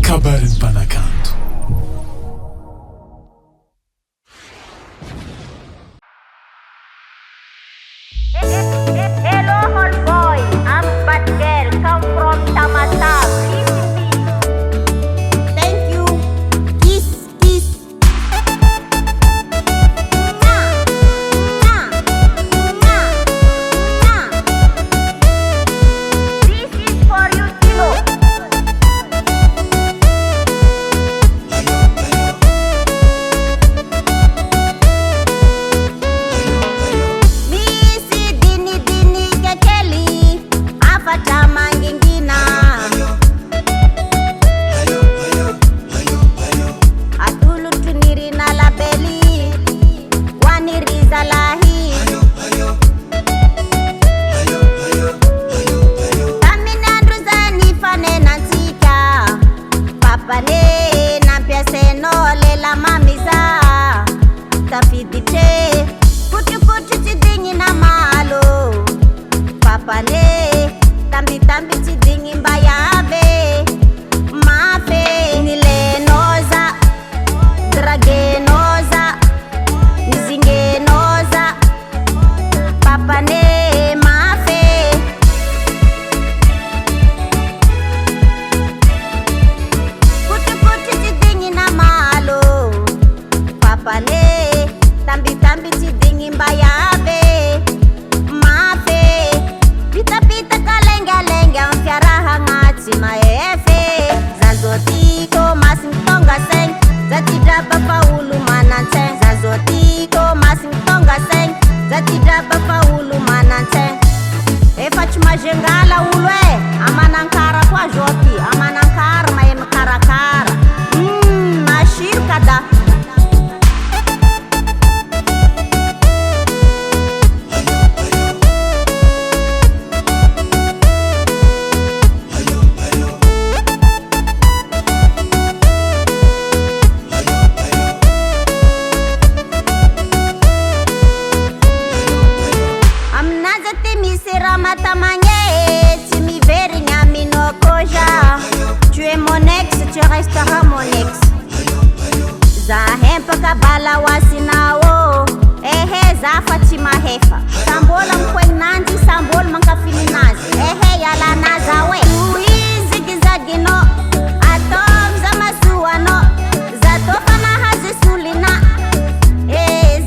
Kabaron'Ny Mpanakanto. Hello, whole boy. I'm bad girl. Come from Toamasina. Thank you. Kiss, kiss. This is for you, Kilo. Misi dini dini kekeli afata mangingina atulu tu Nirina La Belle waniriza lahi kamina nduzani fane nantika papane nampia seno lela mamiza tafidite kutu kutu tidingi na malo papane tambi tambi tidingi mbayabe mafe nilenoza dragenoza nizingenoza papane mafe kutu kutu tidingi na malo papane tambi tambi tidingi mbayabe mafe pita pita kalenga lenga mfyaraha ngati maefe zazoti Toamasina seng zatidaba faulu manante zazoti Toamasina seng zatidaba faulu manante efachuma jengala ulwe amanankara kwa joti amanankara maemkarakara ashir kada amnaza temisera matamanye timi veri nyamino koja tu es mon ex tu resteras mon ex zahempa kabala wasinao ehe zafatima hefa sambola mkwenanzi sambola mankafilinazi ehe yala nazawe uizigizagino atom zamasuano zatofana hazisulina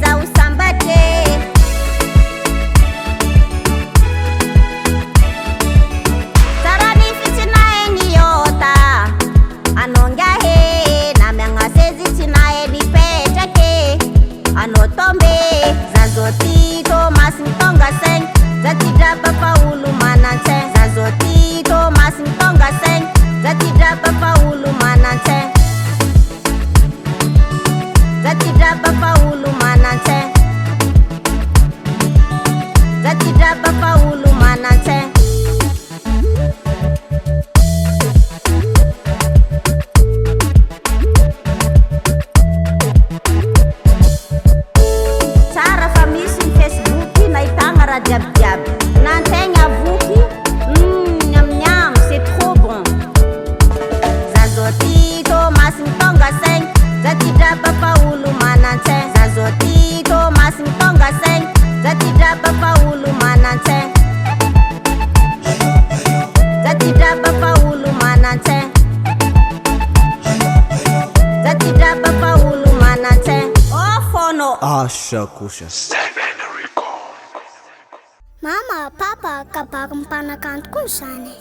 za usambate tarani fitinae niyota anongahe namyangasezi tinae nipetake anotombe zazoti Toamasina seng zatidaba faulu manante zazoti Toamasina seng zatidaba faulu manante zatidaba faulu manante zatidaba faulu manante tsara fa misy ny Facebook nahitagna raha jiabijiaby nantegna voky nyamnyam c'est trop bon zazoti Toamasina seng zatidaba faulu manante zazoti Toamasina seng zatidaba faulu manante zatidaba faulu manante zatidaba faulu manante ofono Asha kusha. Mama, Papa, Kabaron'Ny Mpanakanto koa zany.